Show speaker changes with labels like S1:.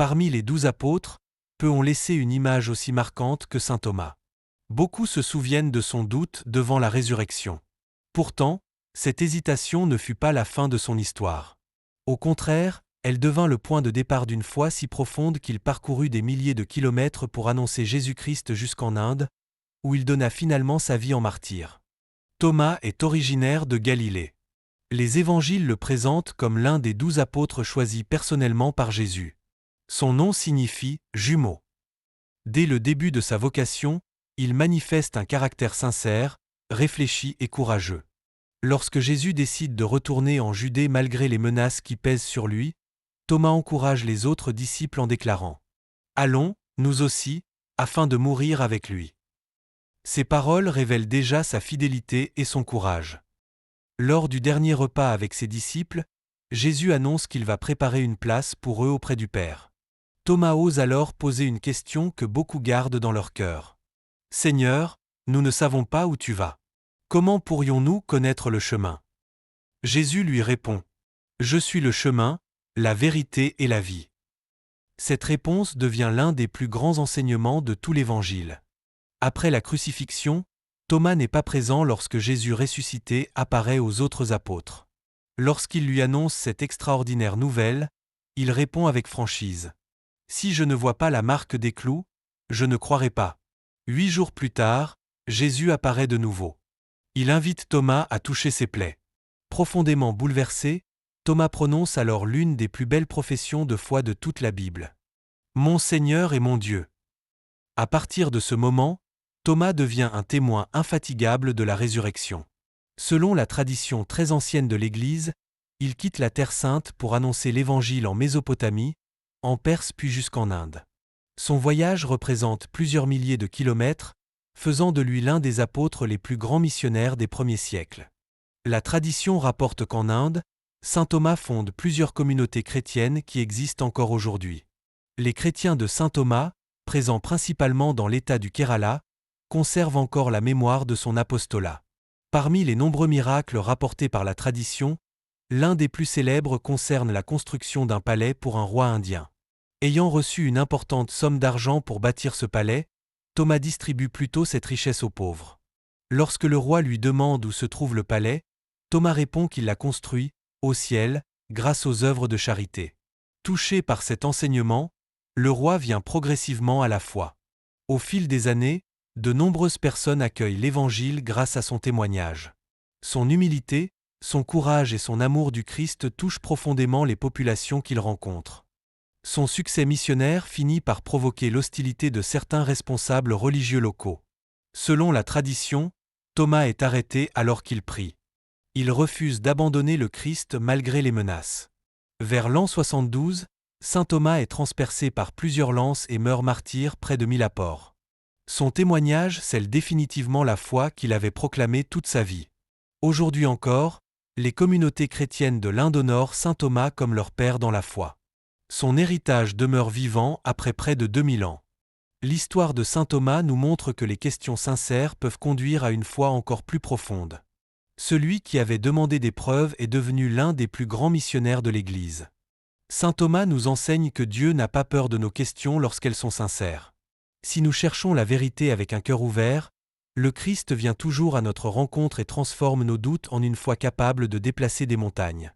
S1: Parmi les 12 apôtres, peu ont laissé une image aussi marquante que saint Thomas. Beaucoup se souviennent de son doute devant la résurrection. Pourtant, cette hésitation ne fut pas la fin de son histoire. Au contraire, elle devint le point de départ d'une foi si profonde qu'il parcourut des milliers de kilomètres pour annoncer Jésus-Christ jusqu'en Inde, où il donna finalement sa vie en martyr. Thomas est originaire de Galilée. Les évangiles le présentent comme l'un des 12 apôtres choisis personnellement par Jésus. Son nom signifie « jumeau ». Dès le début de sa vocation, il manifeste un caractère sincère, réfléchi et courageux. Lorsque Jésus décide de retourner en Judée malgré les menaces qui pèsent sur lui, Thomas encourage les autres disciples en déclarant « Allons, nous aussi, afin de mourir avec lui ». Ces paroles révèlent déjà sa fidélité et son courage. Lors du dernier repas avec ses disciples, Jésus annonce qu'il va préparer une place pour eux auprès du Père. Thomas ose alors poser une question que beaucoup gardent dans leur cœur. « Seigneur, nous ne savons pas où tu vas. Comment pourrions-nous connaître le chemin ?» Jésus lui répond « Je suis le chemin, la vérité et la vie. » Cette réponse devient l'un des plus grands enseignements de tout l'Évangile. Après la crucifixion, Thomas n'est pas présent lorsque Jésus ressuscité apparaît aux autres apôtres. Lorsqu'il lui annonce cette extraordinaire nouvelle, il répond avec franchise « Si je ne vois pas la marque des clous, je ne croirai pas. » 8 jours plus tard, Jésus apparaît de nouveau. Il invite Thomas à toucher ses plaies. Profondément bouleversé, Thomas prononce alors l'une des plus belles professions de foi de toute la Bible. « Mon Seigneur et mon Dieu !» À partir de ce moment, Thomas devient un témoin infatigable de la résurrection. Selon la tradition très ancienne de l'Église, il quitte la Terre Sainte pour annoncer l'Évangile en Mésopotamie, en Perse puis jusqu'en Inde. Son voyage représente plusieurs milliers de kilomètres, faisant de lui l'un des apôtres les plus grands missionnaires des premiers siècles. La tradition rapporte qu'en Inde, saint Thomas fonde plusieurs communautés chrétiennes qui existent encore aujourd'hui. Les chrétiens de saint Thomas, présents principalement dans l'État du Kerala, conservent encore la mémoire de son apostolat. Parmi les nombreux miracles rapportés par la tradition, l'un des plus célèbres concerne la construction d'un palais pour un roi indien. Ayant reçu une importante somme d'argent pour bâtir ce palais, Thomas distribue plutôt cette richesse aux pauvres. Lorsque le roi lui demande où se trouve le palais, Thomas répond qu'il l'a construit, au ciel, grâce aux œuvres de charité. Touché par cet enseignement, le roi vient progressivement à la foi. Au fil des années, de nombreuses personnes accueillent l'Évangile grâce à son témoignage. Son humilité, son courage et son amour du Christ touchent profondément les populations qu'il rencontre. Son succès missionnaire finit par provoquer l'hostilité de certains responsables religieux locaux. Selon la tradition, Thomas est arrêté alors qu'il prie. Il refuse d'abandonner le Christ malgré les menaces. Vers l'an 72, saint Thomas est transpercé par plusieurs lances et meurt martyr près de Mylapore. Son témoignage scelle définitivement la foi qu'il avait proclamée toute sa vie. Aujourd'hui encore, les communautés chrétiennes de l'Inde honorent saint Thomas comme leur père dans la foi. Son héritage demeure vivant après près de 2000 ans. L'histoire de saint Thomas nous montre que les questions sincères peuvent conduire à une foi encore plus profonde. Celui qui avait demandé des preuves est devenu l'un des plus grands missionnaires de l'Église. Saint Thomas nous enseigne que Dieu n'a pas peur de nos questions lorsqu'elles sont sincères. Si nous cherchons la vérité avec un cœur ouvert, le Christ vient toujours à notre rencontre et transforme nos doutes en une foi capable de déplacer des montagnes.